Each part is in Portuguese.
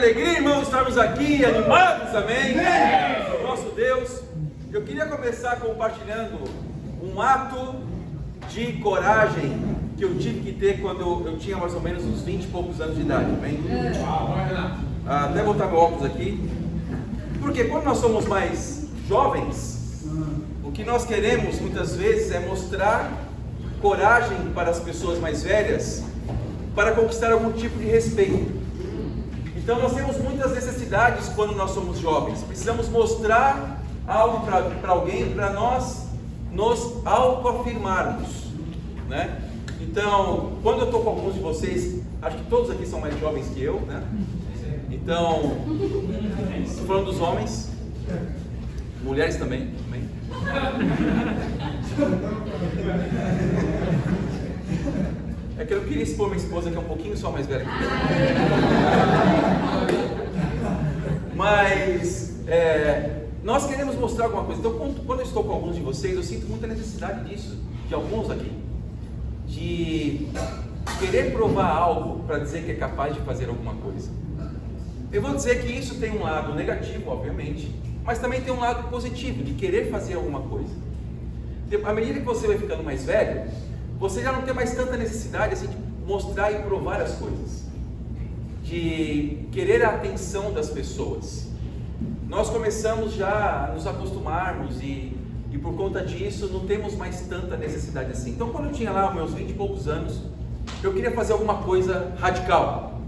alegria, irmãos, estarmos aqui animados, amém? Nosso Deus. Eu queria começar compartilhando um ato de coragem que eu tive que ter quando eu tinha mais ou menos uns 20 e poucos anos de idade, amém? Até botar meu óculos aqui. Porque quando nós somos mais jovens, o que nós queremos muitas vezes é mostrar coragem para as pessoas mais velhas, para conquistar algum tipo de respeito. Então nós temos muitas necessidades quando nós somos jovens. Precisamos mostrar algo para alguém, para nós nos autoafirmarmos, né? Então, quando eu estou com alguns de vocês, acho que todos aqui são mais jovens que eu, né? Então, estou falando dos homens, mulheres também, amém? É que eu não queria expor minha esposa, que é um pouquinho só mais velha que eu. Mas nós queremos mostrar alguma coisa. Então, quando eu estou com alguns de vocês, eu sinto muita necessidade disso, de alguns aqui, de querer provar algo para dizer que é capaz de fazer alguma coisa. Eu vou dizer que isso tem um lado negativo, obviamente, mas também tem um lado positivo, de querer fazer alguma coisa. À medida que você vai ficando mais velho, você já não tem mais tanta necessidade assim, de mostrar e provar as coisas, de querer a atenção das pessoas. Nós começamos já a nos acostumarmos e por conta disso não temos mais tanta necessidade assim. Então, quando eu tinha lá meus 20 e poucos anos, eu queria fazer alguma coisa radical,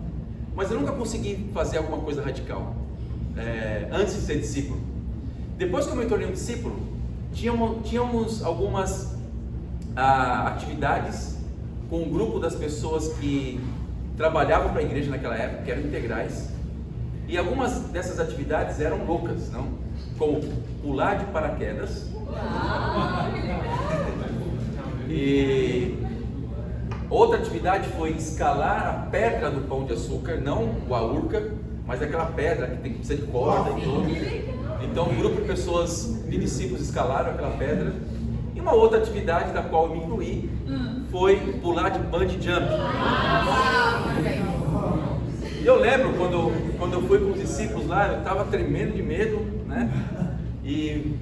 mas eu nunca consegui fazer alguma coisa radical antes de ser discípulo. Depois que eu me tornei um discípulo, tínhamos algumas atividades com um grupo das pessoas que trabalhavam para a igreja naquela época, que eram integrais, e algumas dessas atividades eram loucas, não? Como pular de paraquedas, e outra atividade foi escalar a pedra do Pão de Açúcar, não o Aurca, mas aquela pedra que precisa de corda e tudo. Então um grupo de pessoas, de discípulos, escalaram aquela pedra. E uma outra atividade da qual eu me incluí foi pular de bungee jump. E eu lembro quando eu fui com os discípulos lá, eu estava tremendo de medo, né?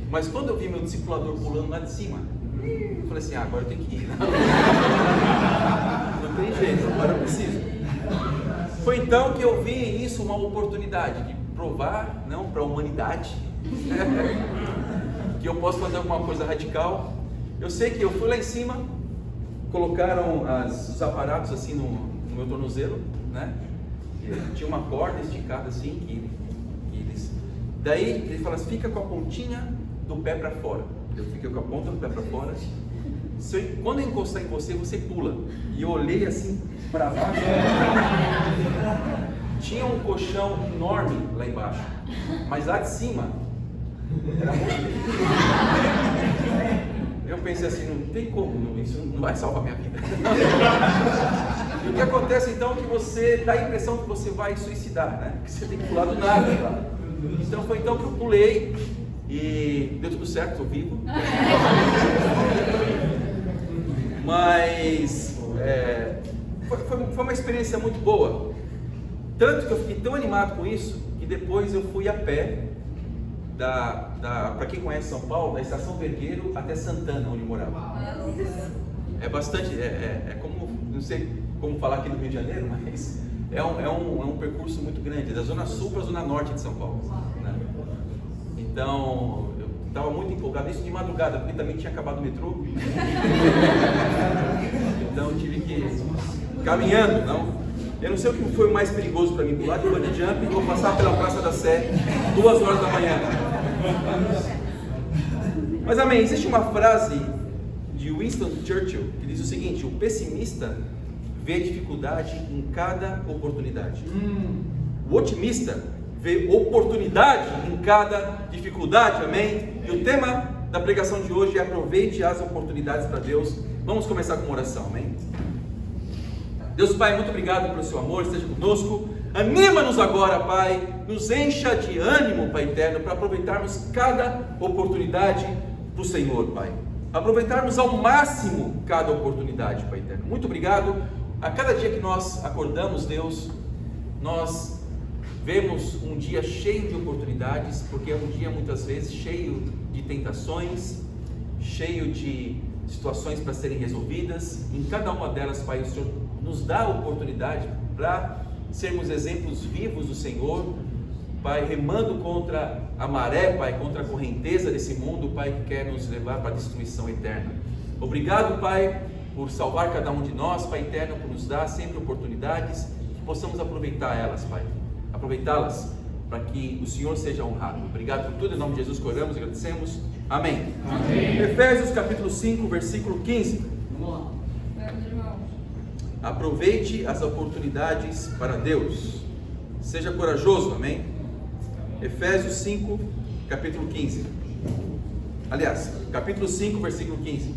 Mas quando eu vi meu discipulador pulando lá de cima, eu falei assim, agora eu tenho que ir. Não tem jeito, agora eu preciso. Foi então que eu vi isso uma oportunidade de provar, não, para a humanidade, que eu posso fazer alguma coisa radical. Eu sei que eu fui lá em cima, colocaram os aparatos assim no meu tornozelo, né? Tinha uma corda esticada assim, daí ele fala assim, fica com a pontinha do pé para fora. Eu fiquei com a ponta do pé para fora. Quando eu encostar em você, você pula. E eu olhei assim para baixo. Tinha um colchão enorme lá embaixo, mas lá de cima era muito. Eu pensei assim, não tem como, isso não vai salvar minha vida. E o que acontece então é que você dá a impressão que você vai suicidar, né? Que você tem que pular do nada, tá? Então foi então que eu pulei e deu tudo certo, estou vivo. Mas foi uma experiência muito boa. Tanto que eu fiquei tão animado com isso que depois eu fui a pé para quem conhece São Paulo, da Estação Vergueiro até Santana, onde eu morava. É bastante, como, não sei como falar aqui no Rio de Janeiro, mas é um percurso muito grande, da Zona Sul para a Zona Norte de São Paulo, né? Então, eu estava muito empolgado, isso de madrugada, porque também tinha acabado o metrô. Então, eu tive que ir caminhando, não? Eu não sei o que foi mais perigoso para mim, pular de bungee jump ou passar pela Praça da Sé 2 horas da manhã. Mas amém, existe uma frase de Winston Churchill que diz o seguinte: o pessimista vê dificuldade em cada oportunidade. O otimista vê oportunidade em cada dificuldade, amém? E o tema da pregação de hoje é aproveite as oportunidades para Deus. Vamos começar com uma oração, amém? Deus Pai, muito obrigado pelo seu amor, esteja conosco, anima-nos agora, Pai, nos encha de ânimo, Pai eterno, para aproveitarmos cada oportunidade do Senhor, Pai, aproveitarmos ao máximo cada oportunidade, Pai eterno. Muito obrigado. A cada dia que nós acordamos, Deus, nós vemos um dia cheio de oportunidades, porque é um dia muitas vezes cheio de tentações, cheio de situações para serem resolvidas. Em cada uma delas, Pai, o Senhor nos dá a oportunidade para sermos exemplos vivos do Senhor, Pai, remando contra a maré, Pai, contra a correnteza desse mundo, Pai, que quer nos levar para a destruição eterna. Obrigado, Pai, por salvar cada um de nós, Pai eterno, por nos dar sempre oportunidades, que possamos aproveitar elas, Pai, aproveitá-las para que o Senhor seja honrado. Obrigado por tudo, em nome de Jesus que oramos e agradecemos. Amém. Amém. Efésios capítulo 5, versículo 15. Vamos lá. Aproveite as oportunidades para Deus. Seja corajoso, amém? Efésios 5, capítulo 15. Aliás, capítulo 5, versículo 15.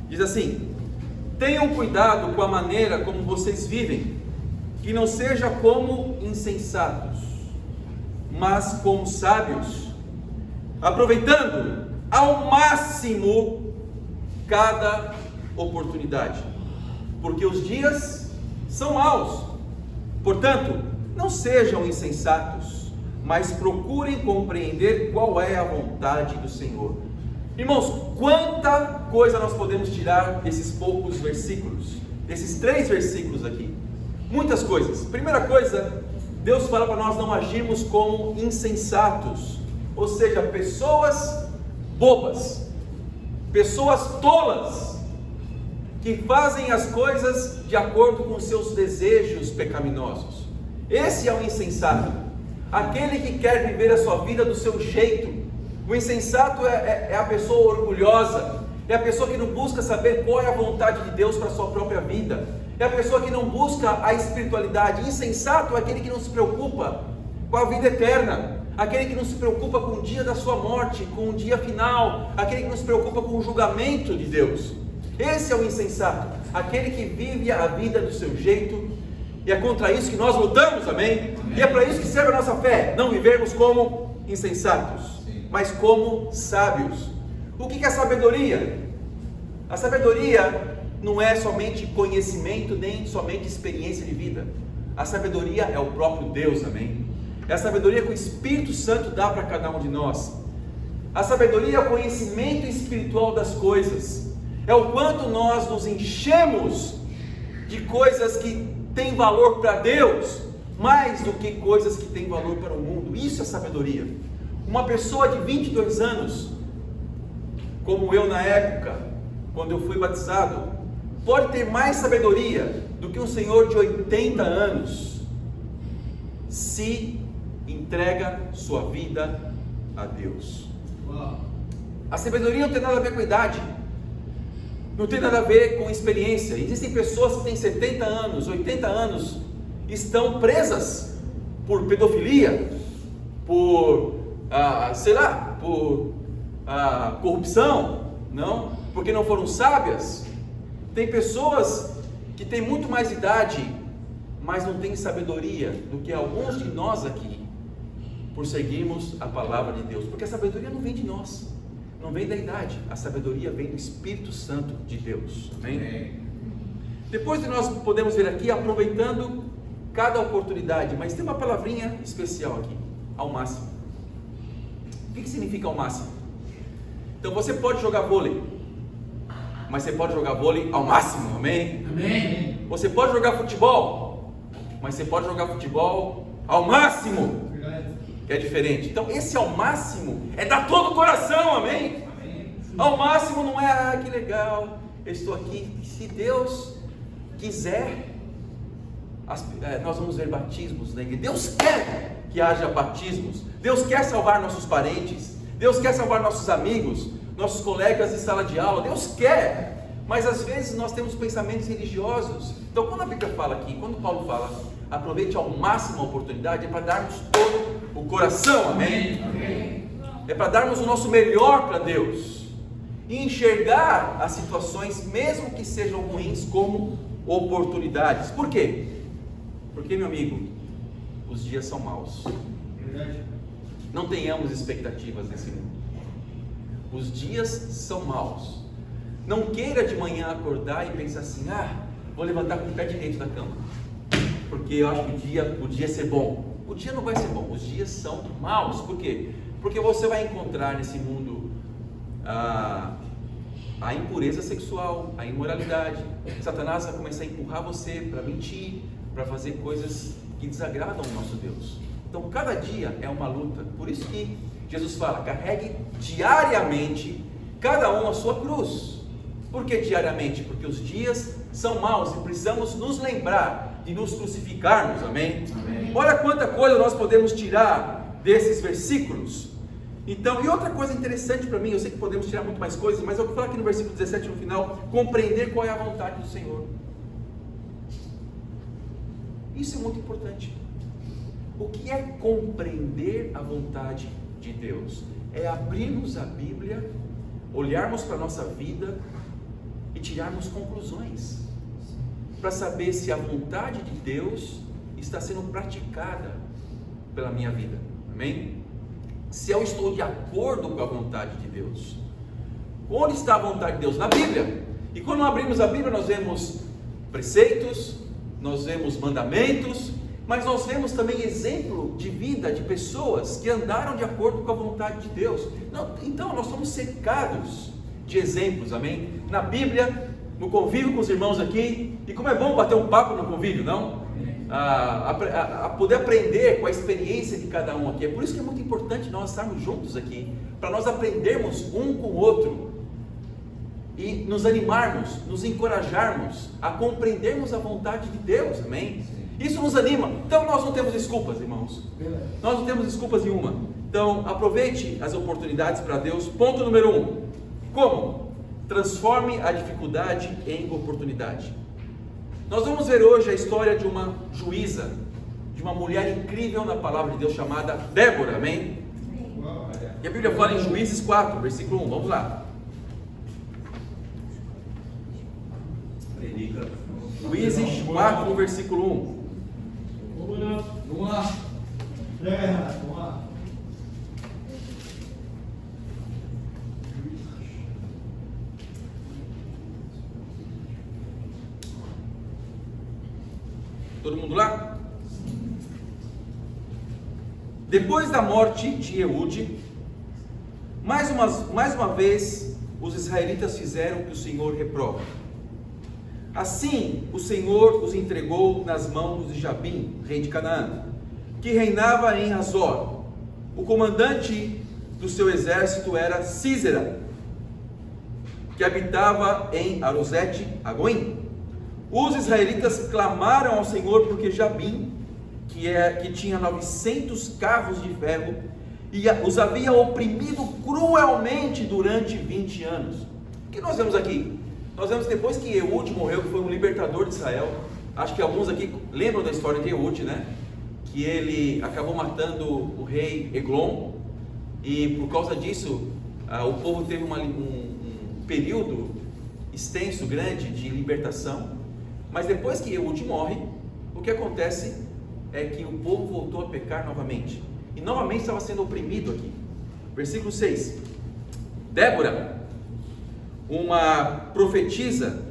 Diz assim: tenham cuidado com a maneira como vocês vivem, que não seja como insensatos, mas como sábios, aproveitando ao máximo cada oportunidade, porque os dias são maus. Portanto, não sejam insensatos, mas procurem compreender qual é a vontade do Senhor. Irmãos, quanta coisa nós podemos tirar desses poucos versículos, desses 3 versículos aqui? Muitas coisas. Primeira coisa, Deus fala para nós não agirmos como insensatos, ou seja, pessoas bobas, pessoas tolas, que fazem as coisas de acordo com seus desejos pecaminosos. Esse é o insensato, aquele que quer viver a sua vida do seu jeito. O insensato é a pessoa orgulhosa, é a pessoa que não busca saber qual é a vontade de Deus para a sua própria vida, é a pessoa que não busca a espiritualidade. Insensato é aquele que não se preocupa com a vida eterna, aquele que não se preocupa com o dia da sua morte, com o dia final, aquele que não se preocupa com o julgamento de Deus. Esse é o insensato, aquele que vive a vida do seu jeito, e é contra isso que nós lutamos, amém? E é para isso que serve a nossa fé, não vivermos como insensatos, mas como sábios. O que é sabedoria? A sabedoria não é somente conhecimento, nem somente experiência de vida. A sabedoria é o próprio Deus, amém? É a sabedoria que o Espírito Santo dá para cada um de nós. A sabedoria é o conhecimento espiritual das coisas, é o quanto nós nos enchemos de coisas que têm valor para Deus, mais do que coisas que têm valor para o mundo. Isso é sabedoria. Uma pessoa de 22 anos, como eu na época, quando eu fui batizado, pode ter mais sabedoria do que um senhor de 80 anos, se entrega sua vida a Deus. A sabedoria não tem nada a ver com a idade, não tem nada a ver com experiência. Existem pessoas que têm 70 anos, 80 anos, estão presas por pedofilia, por corrupção, não, porque não foram sábias. Tem pessoas que têm muito mais idade, mas não têm sabedoria do que alguns de nós aqui, por seguirmos a palavra de Deus, porque a sabedoria não vem de nós, não vem da idade, a sabedoria vem do Espírito Santo de Deus, amém? Depois de nós podemos ver aqui, aproveitando cada oportunidade, mas tem uma palavrinha especial aqui, ao máximo. O que significa ao máximo? Então você pode jogar vôlei, mas você pode jogar vôlei ao máximo, amém? Amém. Você pode jogar futebol, mas você pode jogar futebol ao máximo, que é diferente. Então esse ao máximo é dar todo o coração, amém? Amém. Ao máximo não é, que legal, eu estou aqui, se Deus quiser, nós vamos ver batismos na igreja. Deus quer que haja batismos, Deus quer salvar nossos parentes, Deus quer salvar nossos amigos, nossos colegas de sala de aula, Deus quer, mas às vezes nós temos pensamentos religiosos. Então quando a Bíblia fala aqui, quando Paulo fala, aproveite ao máximo a oportunidade, é para darmos todo o coração, amém? Amém. É para darmos o nosso melhor para Deus, e enxergar as situações, mesmo que sejam ruins, como oportunidades. Por quê? Porque, meu amigo, os dias são maus. Não tenhamos expectativas nesse mundo. Os dias são maus. Não queira de manhã acordar e pensar assim: vou levantar com o pé direito da cama, porque eu acho que o dia ser bom. o dia não vai ser bom, os dias são maus. Por quê? Porque você vai encontrar nesse mundo a impureza sexual, a imoralidade. Satanás vai começar a empurrar você para mentir, para fazer coisas que desagradam o nosso Deus. Então cada dia é uma luta. Por isso que Jesus fala: carregue diariamente cada um a sua cruz. Por que diariamente? Porque os dias são maus e precisamos nos lembrar de nos crucificarmos. Amém? Amém. Olha quanta coisa nós podemos tirar desses versículos. Então, e outra coisa interessante para mim, eu sei que podemos tirar muito mais coisas, mas eu vou falar aqui no versículo 17 no final: compreender qual é a vontade do Senhor. Isso é muito importante. O que é compreender a vontade de Deus? É abrirmos a Bíblia, olharmos para a nossa vida e tirarmos conclusões, para saber se a vontade de Deus está sendo praticada pela minha vida. Amém? Se eu estou de acordo com a vontade de Deus. Onde está a vontade de Deus? Na Bíblia. E quando abrimos a Bíblia, nós vemos preceitos, nós vemos mandamentos, mas nós vemos também exemplo de vida de pessoas que andaram de acordo com a vontade de Deus. Então nós somos cercados de exemplos, amém? Na Bíblia, no convívio com os irmãos aqui. E como é bom bater um papo no convívio, não? A poder aprender com a experiência de cada um aqui. É por isso que é muito importante nós estarmos juntos aqui, para nós aprendermos um com o outro e nos animarmos, nos encorajarmos a compreendermos a vontade de Deus, amém? Isso nos anima. Então nós não temos desculpas, irmãos. Nós não temos desculpas nenhuma. Então aproveite as oportunidades para Deus. Ponto número 1: como? Transforme a dificuldade em oportunidade. Nós vamos ver hoje a história de uma juíza, de uma mulher incrível na palavra de Deus chamada Débora, amém? E a Bíblia fala em Juízes 4, versículo 1, vamos lá. Juízes 4, versículo 1. Vamos lá. Vamos lá. Todo mundo lá? Depois da morte de Eude, mais uma vez os israelitas fizeram o que o Senhor reprova. Assim o Senhor os entregou nas mãos de Jabim, rei de Canaã, que reinava em Hazor. O comandante do seu exército era Sísera, que habitava em Arosete-Agoim. Os israelitas clamaram ao Senhor porque Jabim, que tinha 900 carros de ferro, e os havia oprimido cruelmente durante 20 anos. O que nós vemos aqui? Nós vemos depois que Eude morreu, que foi um libertador de Israel. Acho que alguns aqui lembram da história de Eude, né? Que ele acabou matando o rei Eglon, e por causa disso o povo teve um período extenso, grande, de libertação. Mas depois que Eude morre, o que acontece é que o povo voltou a pecar novamente, e novamente estava sendo oprimido aqui. Versículo 6. Débora, uma profetisa,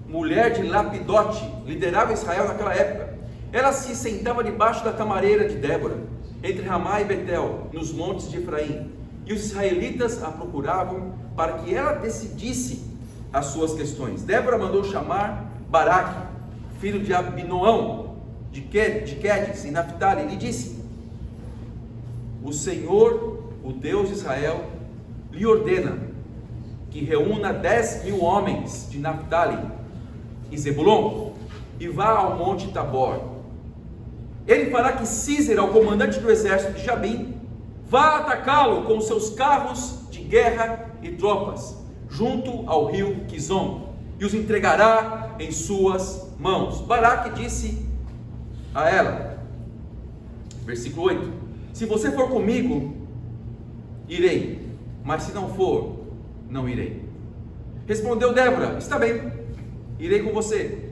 mulher de Lapidote, liderava Israel naquela época. Ela se sentava debaixo da tamareira de Débora, entre Ramá e Betel, nos montes de Efraim, e os israelitas a procuravam para que ela decidisse as suas questões. Débora mandou chamar Baraque, filho de Abinoão, de Quedes, em Naphtali, e lhe disse: o Senhor, o Deus de Israel, lhe ordena que reúna 10.000 homens de Naphtali e Zebulon, e vá ao monte Tabor. Ele fará que Sísera, o comandante do exército de Jabim, vá atacá-lo com seus carros de guerra e tropas, junto ao rio Quizon, e os entregará em suas mãos. Baraque disse a ela, versículo 8: se você for comigo, irei, mas se não for, não irei. Respondeu Débora: está bem, irei com você,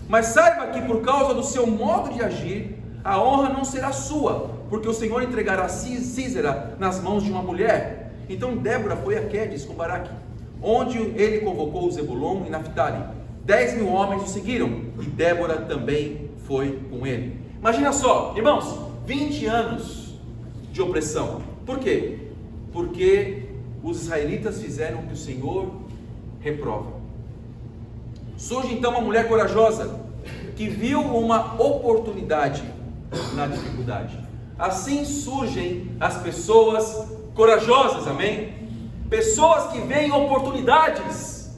mas saiba que por causa do seu modo de agir, a honra não será sua, porque o Senhor entregará Sísera nas mãos de uma mulher. Então Débora foi a Quedes com Baraque, onde ele convocou Zebulon e Naphtali. 10.000 homens o seguiram, e Débora também foi com ele. Imagina só, irmãos, 20 anos de opressão. Por quê? Porque os israelitas fizeram o que o Senhor reprova. Surge então uma mulher corajosa, que viu uma oportunidade na dificuldade. Assim surgem as pessoas corajosas, amém? Pessoas que veem oportunidades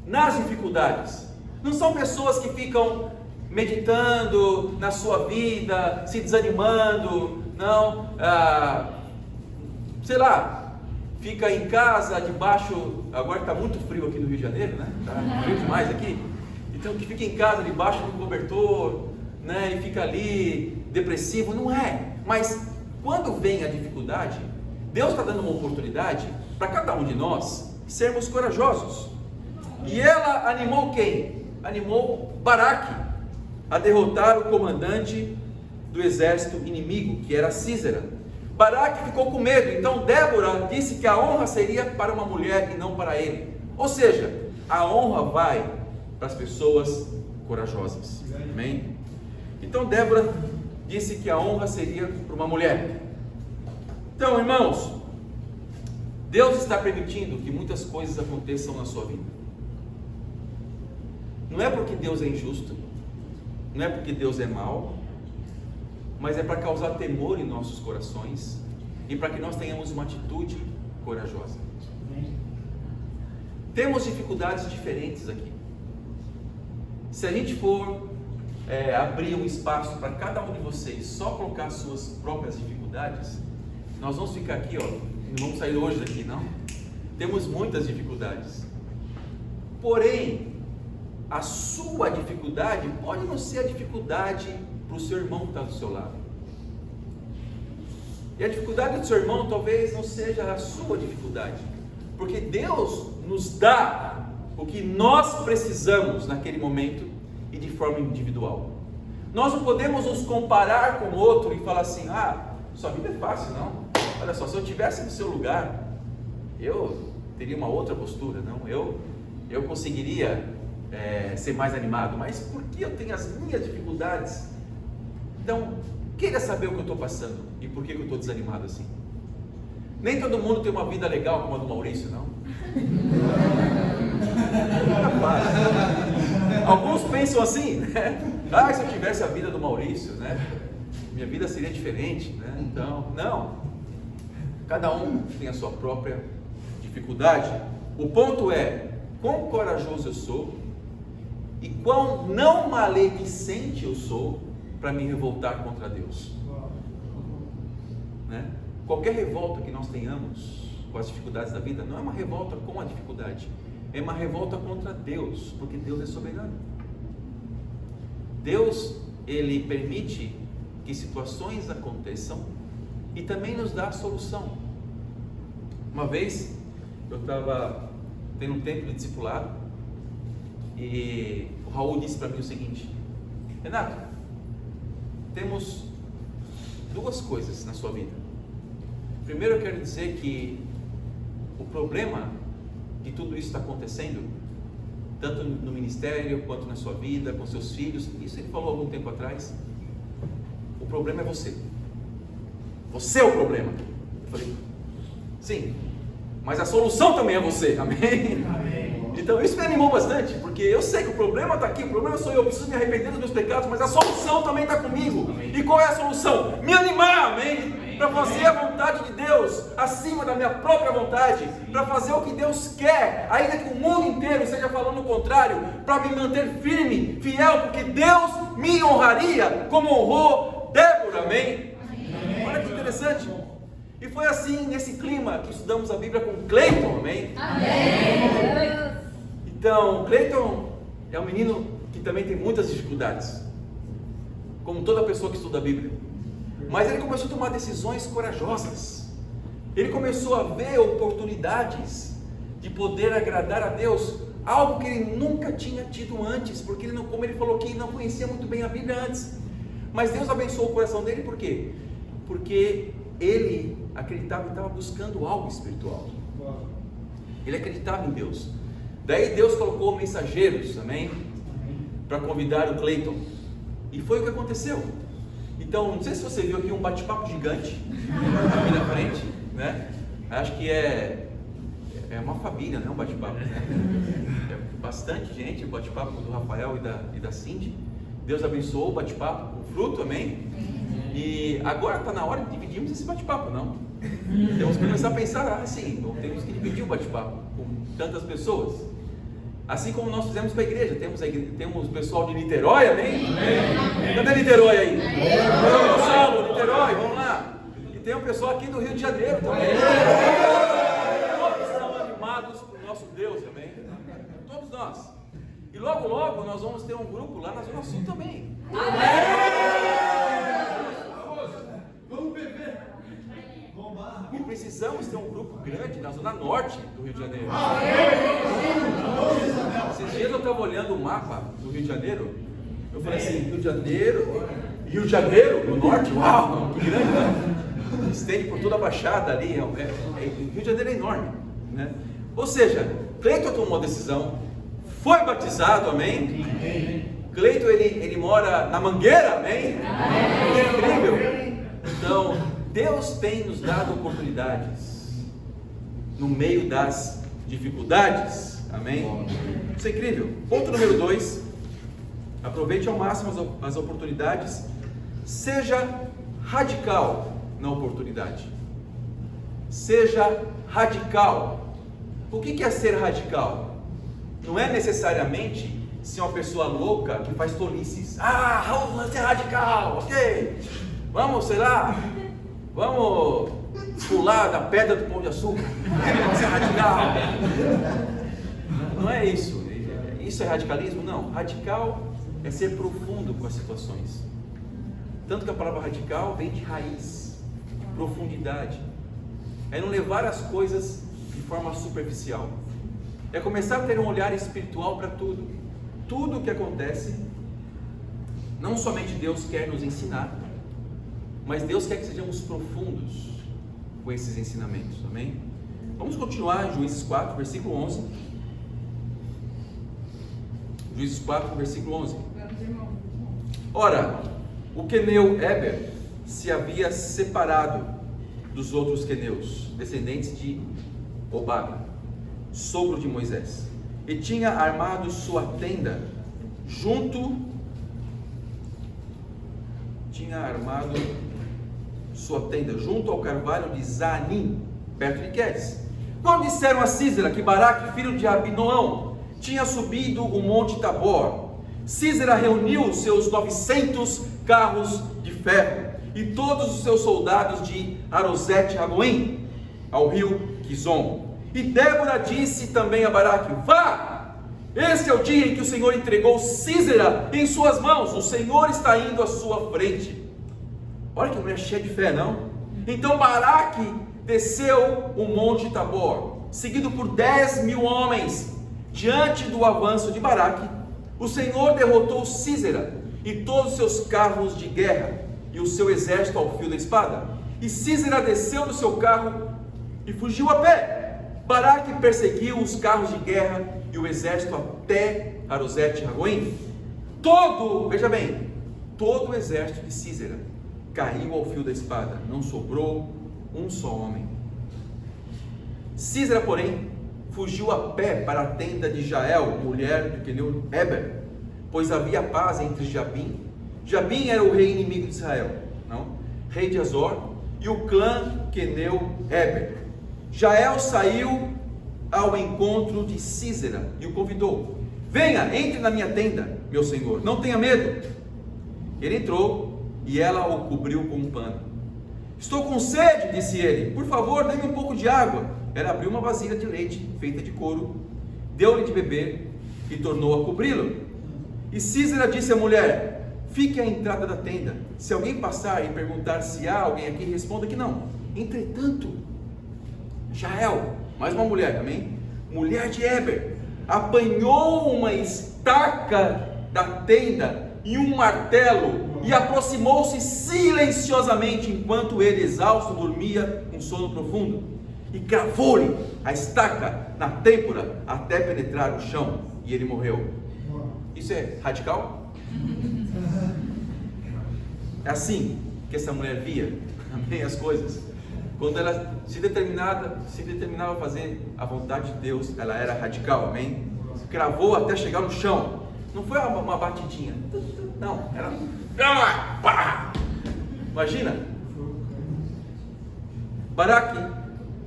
nas dificuldades. Não são pessoas que ficam meditando na sua vida, se desanimando, não, sei lá, fica em casa debaixo, agora está muito frio aqui no Rio de Janeiro, né? Está frio demais aqui. Então que fica em casa debaixo do cobertor, né? E fica ali depressivo, não é. Mas quando vem a dificuldade, Deus está dando uma oportunidade para cada um de nós sermos corajosos. E ela animou quem? Animou Baraque a derrotar o comandante do exército inimigo, que era Sísera. Baraque ficou com medo, então Débora disse que a honra seria para uma mulher e não para ele. Ou seja, a honra vai para as pessoas corajosas. Amém? Então Débora disse que a honra seria para uma mulher. Então, irmãos, Deus está permitindo que muitas coisas aconteçam na sua vida. Não é porque Deus é injusto, não é porque Deus é mau, mas é para causar temor em nossos corações e para que nós tenhamos uma atitude corajosa. Temos dificuldades diferentes aqui. Se a gente for abrir um espaço para cada um de vocês só colocar as suas próprias dificuldades, nós vamos ficar aqui, ó, não vamos sair hoje daqui, não. Temos muitas dificuldades. Porém, a sua dificuldade pode não ser a dificuldade para o seu irmão que está do seu lado. E a dificuldade do seu irmão talvez não seja a sua dificuldade, porque Deus nos dá o que nós precisamos naquele momento e de forma individual. Nós não podemos nos comparar com o outro e falar assim: sua vida é fácil, não? Olha só, se eu estivesse no seu lugar, eu teria uma outra postura, não? Eu conseguiria ser mais animado, mas porque eu tenho as minhas dificuldades. Então, queira saber o que eu estou passando e por que eu estou desanimado assim. Nem todo mundo tem uma vida legal como a do Maurício, não? Alguns pensam assim, né? Se eu tivesse a vida do Maurício, né? Minha vida seria diferente, né? Então, não. Cada um tem a sua própria dificuldade. O ponto é: quão corajoso eu sou e quão não maledicente eu sou para me revoltar contra Deus, né? Qualquer revolta que nós tenhamos com as dificuldades da vida não é uma revolta com a dificuldade, é uma revolta contra Deus, porque Deus é soberano. Deus, Ele permite que situações aconteçam e também nos dá a solução. Uma vez eu estava tendo um tempo de discipulado e o Raul disse para mim o seguinte: Renato, temos duas coisas na sua vida. Primeiro, eu quero dizer que o problema de tudo isso está acontecendo, tanto no ministério quanto na sua vida, com seus filhos, isso ele falou algum tempo atrás. O problema é você. Você é o problema. Eu falei: sim, mas a solução também é você. Amém? Amém. Então isso me animou bastante, porque eu sei que o problema está aqui, o problema sou eu preciso me arrepender dos meus pecados, mas a solução também está comigo. Amém. E qual é a solução? Me animar, amém? Para fazer a vontade de Deus acima da minha própria vontade, para fazer o que Deus quer, ainda que o mundo inteiro esteja falando o contrário, para me manter firme, fiel, porque Deus me honraria como honrou Débora, amém? Amém. Olha que interessante. E foi assim, nesse clima, que estudamos a Bíblia com Cleiton, amém? Amém. Então, Cleiton é um menino que também tem muitas dificuldades, como toda pessoa que estuda a Bíblia. Mas ele começou a tomar decisões corajosas. Ele começou a ver oportunidades de poder agradar a Deus, algo que ele nunca tinha tido antes, porque ele não, como ele falou aqui, não conhecia muito bem a Bíblia antes. Mas Deus abençoou o coração dele, por quê? Porque ele acreditava e estava buscando algo espiritual. Ele acreditava em Deus. Daí Deus colocou mensageiros, amém? Para convidar o Cleiton. E foi o que aconteceu. Então, não sei se você viu aqui um bate-papo gigante aqui na frente, né? Acho que é uma família, não é um bate-papo, né? É bastante gente, o bate-papo do Rafael e da Cindy. Deus abençoou o bate-papo com fruto, amém? E agora está na hora de dividirmos esse bate-papo, não? Temos que começar a pensar assim, temos que dividir o bate-papo com tantas pessoas. Assim como nós fizemos com a igreja, temos o pessoal de Niterói, amém? Cadê Niterói aí? Gonçalo, Niterói, vamos lá. E tem um pessoal aqui do Rio de Janeiro também. Todos estão animados por nosso Deus, amém? Todos nós. E logo, logo nós vamos ter um grupo lá na Zona Sul também. Vamos beber. E precisamos ter um grupo grande na Zona Norte do Rio de Janeiro. Esses dias eu estava olhando o mapa do Rio de Janeiro. Eu falei assim, Rio de Janeiro, no norte, uau, que grande, né? Estende por toda a Baixada ali, Rio de Janeiro é enorme, né? Ou seja, Cleiton tomou uma decisão, foi batizado, amém? Cleiton, ele mora na Mangueira, amém? É incrível. Então, Deus tem nos dado oportunidades no meio das dificuldades, amém? Isso é incrível. Ponto número 2, aproveite ao máximo as oportunidades, seja radical na oportunidade. Seja radical. O que é ser radical? Não é necessariamente ser uma pessoa louca que faz tolices. Vamos ser radical, ok? Vamos, sei lá, vamos pular da pedra do Pão de Açúcar. Vamos ser radical. Não é isso. Isso é radicalismo? Não. Radical é ser profundo com as situações. Tanto que a palavra radical vem de raiz, profundidade. É não levar as coisas de forma superficial. É começar a ter um olhar espiritual para tudo. Tudo o que acontece, não somente Deus quer nos ensinar, mas Deus quer que sejamos profundos com esses ensinamentos, amém? Vamos continuar em Juízes 4, versículo 11. Juízes 4, versículo 11. Ora, o queneu Eber se havia separado dos outros queneus, descendentes de Obabe, sogro de Moisés, e tinha armado sua tenda junto ao carvalho de Zaanim, perto de Quedes. Quando disseram a Sísera que Baraque, filho de Abinoão, tinha subido o monte Tabor, Sísera reuniu seus 900 carros de ferro e todos os seus soldados de Arosete-Agoim ao rio Quizon. E Débora disse também a Baraque: vá, esse é o dia em que o Senhor entregou Sísera em suas mãos, o Senhor está indo à sua frente. Olha que mulher cheia de fé, não? Então Baraque desceu o monte Tabor, seguido por 10.000 homens. Diante do avanço de Baraque, o Senhor derrotou Sísera e todos os seus carros de guerra e o seu exército ao fio da espada. E Sísera desceu do seu carro e fugiu a pé. Baraque perseguiu os carros de guerra e o exército até Arosete-Agoim. Veja bem, todo o exército de Sísera caiu ao fio da espada, não sobrou um só homem. Sísera, porém, fugiu a pé para a tenda de Jael, mulher do queneu Eber, pois havia paz entre Jabim. Jabim era o rei inimigo de Israel, rei de Azor, e o clã queneu Eber. Jael saiu ao encontro de Sísera e o convidou: venha, entre na minha tenda, meu senhor, não tenha medo. Ele entrou e ela o cobriu com um pano. Estou com sede, disse ele, por favor, dê-me um pouco de água. Ela abriu uma vasilha de leite feita de couro, deu-lhe de beber e tornou a cobri-lo. E Sísera disse à mulher: fique à entrada da tenda, se alguém passar e perguntar se há alguém aqui, responda que não. Entretanto, Jael, mais uma mulher também, mulher de Eber, apanhou uma estaca da tenda e um martelo e aproximou-se silenciosamente enquanto ele, exausto, dormia um sono profundo, e cravou-lhe a estaca na têmpora até penetrar o chão, e ele morreu. Isso é radical? É assim que essa mulher via, amém, as coisas. Quando ela se determinava a fazer a vontade de Deus, ela era radical, amém? Cravou até chegar no chão. Não foi uma batidinha, não, era... Imagina, Baraque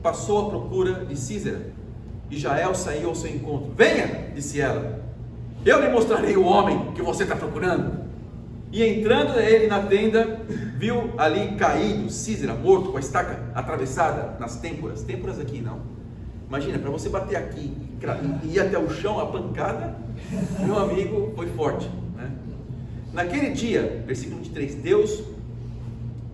passou à procura de Císera, e Jael saiu ao seu encontro. Venha, disse ela, eu lhe mostrarei o homem que você está procurando. E entrando ele na tenda, viu ali caído Císera, morto, com a estaca atravessada nas têmporas. Têmporas aqui, não. Imagina, para você bater aqui e ir até o chão, a pancada, meu amigo, foi forte, né? Naquele dia, versículo 23, Deus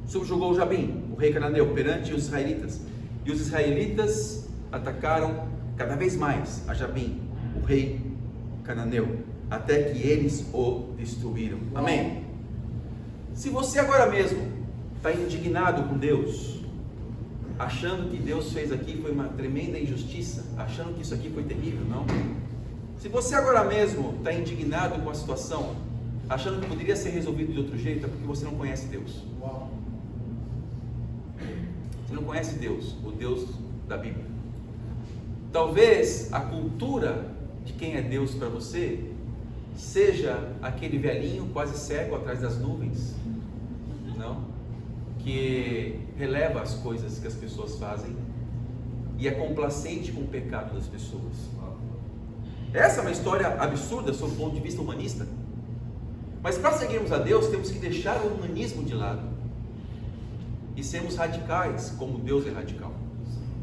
subjugou Jabim, o rei cananeu, perante os israelitas. E os israelitas atacaram cada vez mais a Jabim, o rei cananeu, até que eles o destruíram. Amém? Se você agora mesmo está indignado com Deus, achando que Deus fez aqui foi uma tremenda injustiça, achando que isso aqui foi terrível, não? Se você agora mesmo está indignado com a situação, achando que poderia ser resolvido de outro jeito, é porque você não conhece Deus. Você não conhece Deus, o Deus da Bíblia. Talvez a cultura de quem é Deus para você seja aquele velhinho quase cego atrás das nuvens, não? Que releva as coisas que as pessoas fazem e é complacente com o pecado das pessoas. Essa é uma história absurda sob o ponto de vista humanista. Mas para seguirmos a Deus, temos que deixar o humanismo de lado e sermos radicais, como Deus é radical.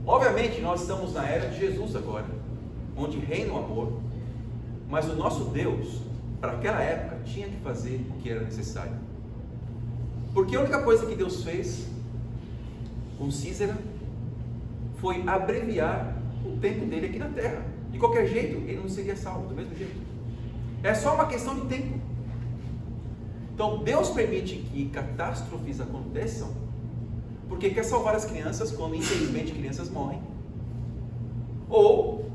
Obviamente, nós estamos na era de Jesus agora, onde reina o amor, mas o nosso Deus, para aquela época, tinha que fazer o que era necessário. Porque a única coisa que Deus fez com Císera foi abreviar o tempo dele aqui na terra. De qualquer jeito, ele não seria salvo, do mesmo jeito. É só uma questão de tempo. Então, Deus permite que catástrofes aconteçam, porque quer salvar as crianças quando, infelizmente, crianças morrem. Ou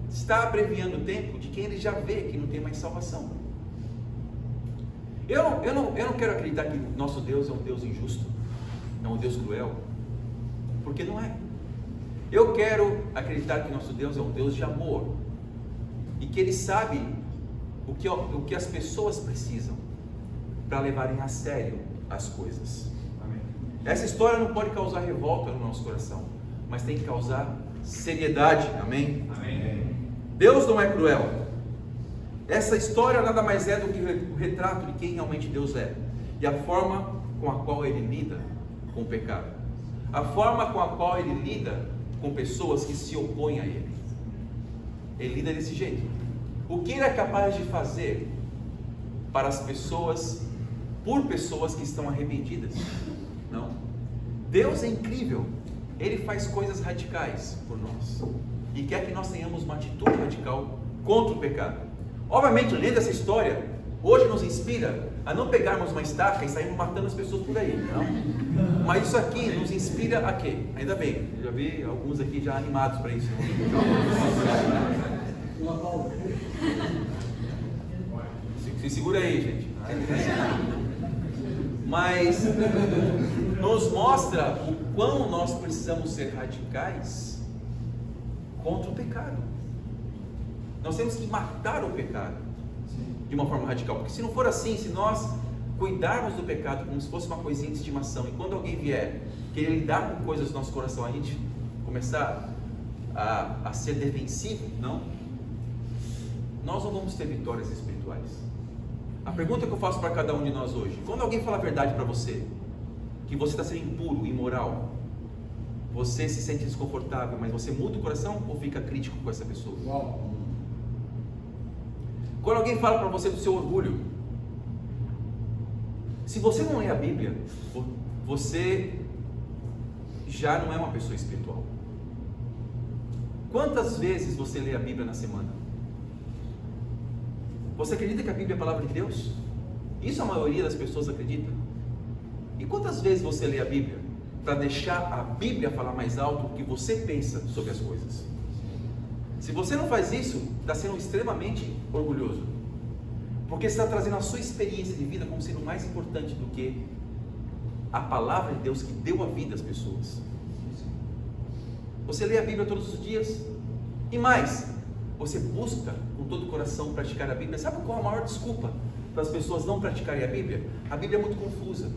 está abreviando o tempo de quem ele já vê que não tem mais salvação. Eu não quero acreditar que nosso Deus é um Deus injusto, é um Deus cruel, porque não é. Eu quero acreditar que nosso Deus é um Deus de amor e que Ele sabe o que as pessoas precisam para levarem a sério as coisas. Amém. Essa história não pode causar revolta no nosso coração, mas tem que causar seriedade. Amém? Amém. Deus não é cruel. Essa história nada mais é do que o retrato de quem realmente Deus é e a forma com a qual Ele lida com o pecado, a forma com a qual Ele lida com pessoas que se opõem a Ele. Ele lida desse jeito. O que Ele é capaz de fazer para as pessoas, por pessoas que estão arrependidas? Não. Deus é incrível. Ele faz coisas radicais por nós e quer que nós tenhamos uma atitude radical contra o pecado. Obviamente, lendo essa história, hoje nos inspira a não pegarmos uma estaca e sairmos matando as pessoas por aí, não? Mas isso aqui nos inspira a quê? Ainda bem, eu já vi alguns aqui já animados para isso. Se segura aí, gente. Mas nos mostra o quão nós precisamos ser radicais contra o pecado. Nós temos que matar o pecado de uma forma radical, porque se não for assim, se nós cuidarmos do pecado como se fosse uma coisinha de estimação, e quando alguém vier querer lidar com coisas do nosso coração, a gente começar a ser defensivo, não, nós não vamos ter vitórias espirituais. A pergunta que eu faço para cada um de nós hoje: quando alguém fala a verdade para você, que você está sendo impuro, imoral, você se sente desconfortável, mas você muda o coração ou fica crítico com essa pessoa? Quando alguém fala para você do seu orgulho, se você não lê a Bíblia, você já não é uma pessoa espiritual. Quantas vezes você lê a Bíblia na semana? Você acredita que a Bíblia é a palavra de Deus? Isso a maioria das pessoas acredita. E quantas vezes você lê a Bíblia para deixar a Bíblia falar mais alto do que você pensa sobre as coisas? Se você não faz isso, está sendo extremamente orgulhoso, porque está trazendo a sua experiência de vida como sendo mais importante do que a palavra de Deus que deu a vida às pessoas. Você lê a Bíblia todos os dias? E mais, você busca com todo o coração praticar a Bíblia? Sabe qual a maior desculpa para as pessoas não praticarem a Bíblia? A Bíblia é muito confusa.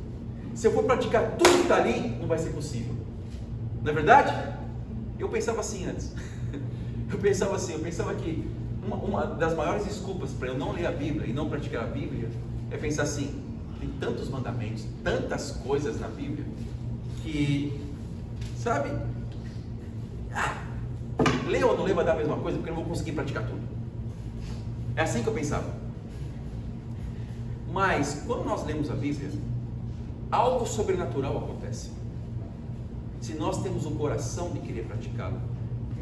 Se eu for praticar tudo que está ali, não vai ser possível. Não é verdade? Eu pensava assim antes. Eu pensava que uma das maiores desculpas para eu não ler a Bíblia e não praticar a Bíblia é pensar assim: tem tantos mandamentos, tantas coisas na Bíblia que, sabe, ler ou não ler vai dar a mesma coisa, porque eu não vou conseguir praticar tudo. É assim que eu pensava. Mas quando nós lemos a Bíblia, algo sobrenatural acontece. Se nós temos o coração de querer praticá-lo,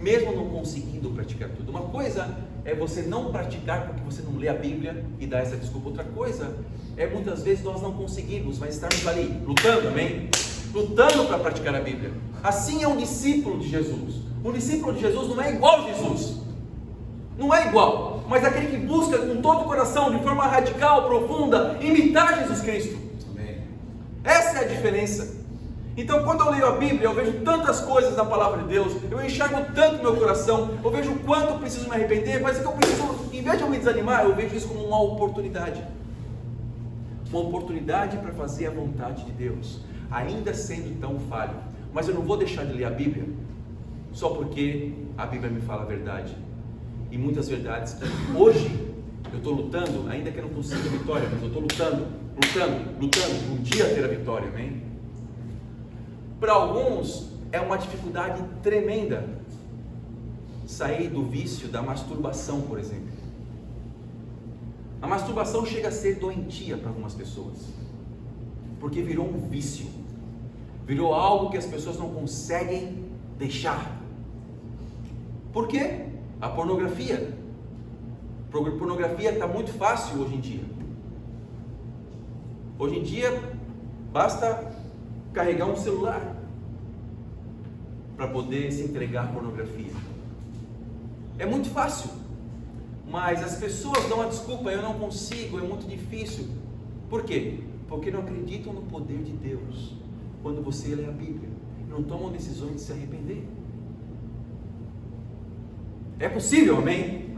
mesmo não conseguindo praticar tudo. Uma coisa é você não praticar porque você não lê a Bíblia e dá essa desculpa. Outra coisa é muitas vezes nós não conseguimos, mas estarmos ali lutando, amém? Lutando para praticar a Bíblia. Assim é um discípulo de Jesus. Um discípulo de Jesus não é igual a Jesus, não é igual, mas aquele que busca com todo o coração, de forma radical, profunda, imitar Jesus Cristo. Amém. Essa é a diferença. Então, quando eu leio a Bíblia, eu vejo tantas coisas na palavra de Deus, eu enxergo tanto no meu coração, eu vejo o quanto eu preciso me arrepender, mas é que eu preciso, em vez de eu me desanimar, eu vejo isso como uma oportunidade para fazer a vontade de Deus, ainda sendo tão falho. Mas eu não vou deixar de ler a Bíblia só porque a Bíblia me fala a verdade, e muitas verdades. Hoje eu estou lutando, ainda que eu não consiga a vitória, mas eu estou lutando, um dia ter a vitória, amém? Para alguns é uma dificuldade tremenda sair do vício da masturbação, por exemplo. A masturbação chega a ser doentia para algumas pessoas, porque virou um vício, virou algo que as pessoas não conseguem deixar. Por quê? A pornografia. Pornografia está muito fácil hoje em dia. Hoje em dia basta carregar um celular para poder se entregar à pornografia. É muito fácil, mas as pessoas dão a desculpa: eu não consigo, é muito difícil. Por quê? Porque não acreditam no poder de Deus. Quando você lê a Bíblia, não tomam decisões de se arrepender. É possível, amém?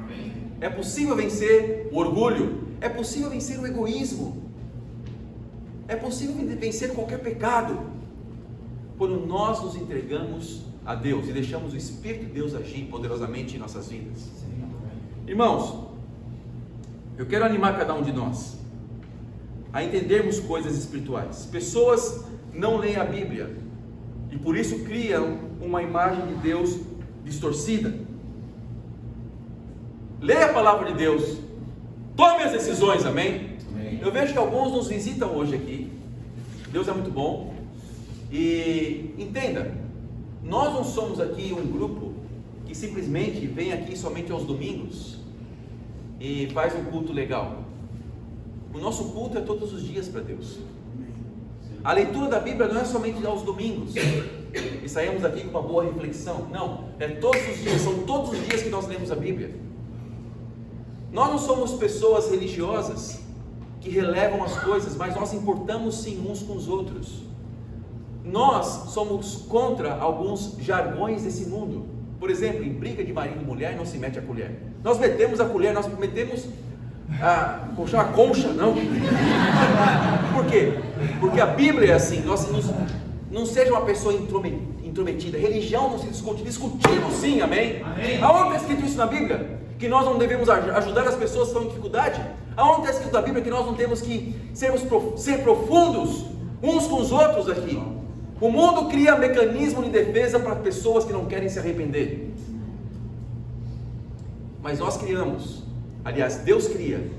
É possível vencer o orgulho, é possível vencer o egoísmo, é possível vencer qualquer pecado, quando nós nos entregamos a Deus e deixamos o Espírito de Deus agir poderosamente em nossas vidas. Irmãos, eu quero animar cada um de nós a entendermos coisas espirituais. Pessoas não leem a Bíblia e por isso criam uma imagem de Deus distorcida. Leia a palavra de Deus, tome as decisões, amém? Amém. Eu vejo que alguns nos visitam hoje aqui. Deus é muito bom. E entenda, nós não somos aqui um grupo que simplesmente vem aqui somente aos domingos e faz um culto legal. O nosso culto é todos os dias para Deus. A leitura da Bíblia não é somente aos domingos e saímos daqui com uma boa reflexão. Não, é todos os dias, são todos os dias que nós lemos a Bíblia. Nós não somos pessoas religiosas que relevam as coisas, mas nós importamos sim uns com os outros. Nós somos contra alguns jargões desse mundo. Por exemplo, em briga de marido e mulher não se mete a colher. Nós metemos a colher, nós metemos a concha, não. Por quê? Porque a Bíblia é assim. Não seja uma pessoa intrometida. Religião não se discute, discutimos sim, amém? Amém. Aonde está escrito isso na Bíblia? Que nós não devemos ajudar as pessoas que estão em dificuldade? Aonde está escrito na Bíblia que nós não temos que ser profundos uns com os outros aqui? O mundo cria mecanismo de defesa para pessoas que não querem se arrepender. Mas nós criamos, aliás, Deus cria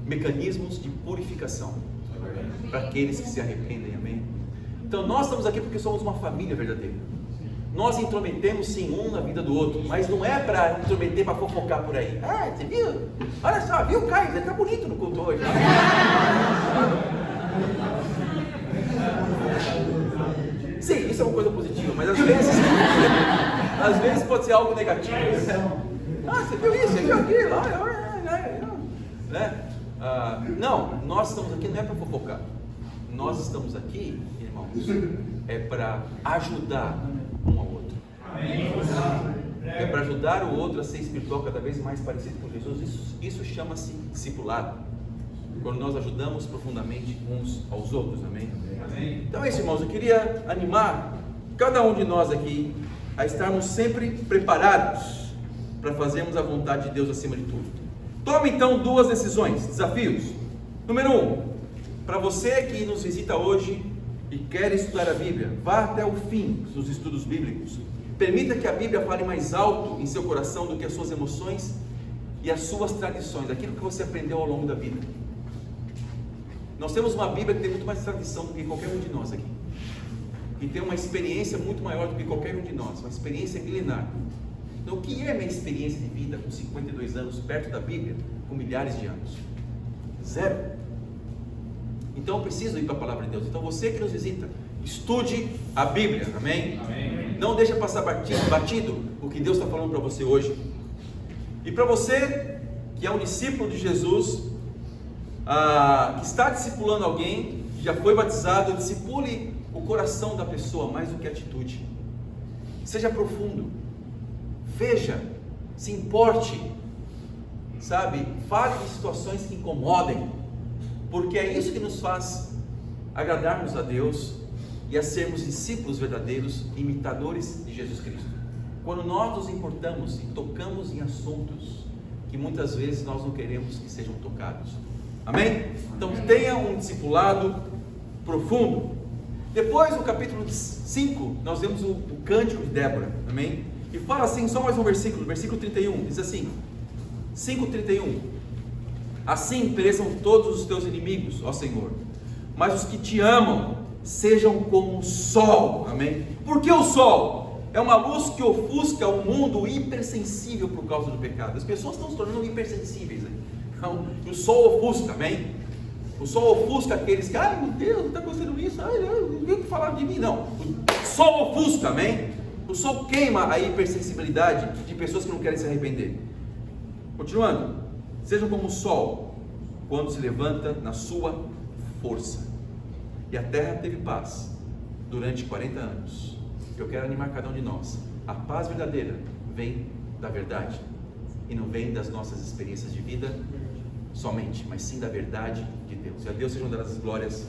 mecanismos de purificação para aqueles que se arrependem, amém? Então nós estamos aqui porque somos uma família verdadeira. Nós intrometemos sim um na vida do outro, mas não é para intrometer, para fofocar por aí. Ah, você viu? Olha só, viu, Caio? Ele está bonito no culto hoje. Sim, isso é uma coisa positiva, mas às vezes pode ser algo negativo. Ah, você viu isso? Você viu aquilo? Né? Não, nós estamos aqui não é para fofocar. Nós estamos aqui, irmãos, é para ajudar um ao outro. É para ajudar o outro a ser espiritual cada vez mais parecido com Jesus. Isso chama-se discipulado. Quando nós ajudamos profundamente uns aos outros, amém? Então é isso, irmãos, eu queria animar cada um de nós aqui a estarmos sempre preparados para fazermos a vontade de Deus acima de tudo. Tome então 2 decisões, desafios. Número 1, para você que nos visita hoje e quer estudar a Bíblia, vá até o fim dos estudos bíblicos. Permita que a Bíblia fale mais alto em seu coração do que as suas emoções e as suas tradições, aquilo que você aprendeu ao longo da vida. Nós temos uma Bíblia que tem muito mais tradição do que qualquer um de nós aqui, que tem uma experiência muito maior do que qualquer um de nós, uma experiência milenar. Então, o que é a minha experiência de vida com 52 anos perto da Bíblia, com milhares de anos? Zero. Então, eu preciso ir para a palavra de Deus. Então, você que nos visita, estude a Bíblia, amém? Amém. Não deixe passar batido o que Deus está falando para você hoje. E para você que é um discípulo de Jesus, que está discipulando alguém, que já foi batizado, discipule o coração da pessoa mais do que a atitude. Seja profundo, veja, se importe, sabe? Fale de situações que incomodem, porque é isso que nos faz agradarmos a Deus e a sermos discípulos verdadeiros, imitadores de Jesus Cristo. Quando nós nos importamos e tocamos em assuntos que muitas vezes nós não queremos que sejam tocados. Amém? Então tenha um discipulado profundo. Depois, no capítulo 5, nós vemos o cântico de Débora. Amém? E fala assim, só mais um versículo, versículo 31, diz assim, 5:31: assim pereçam todos os teus inimigos, ó Senhor, mas os que te amam sejam como o sol. Amém? Por que o sol? É uma luz que ofusca o mundo hipersensível por causa do pecado. As pessoas estão se tornando hipersensíveis, né? Então, o sol ofusca, amém? O sol ofusca aqueles que, ai meu Deus, está acontecendo isso, ai, não tem o que falar de mim, não. O sol ofusca, amém? O sol queima a hipersensibilidade de pessoas que não querem se arrepender. Continuando, sejam como o sol, quando se levanta na sua força. E a terra teve paz durante 40 anos. Eu quero animar cada um de nós. A paz verdadeira vem da verdade, e não vem das nossas experiências de vida somente, mas sim da verdade de Deus. E a Deus sejam dadas as glórias.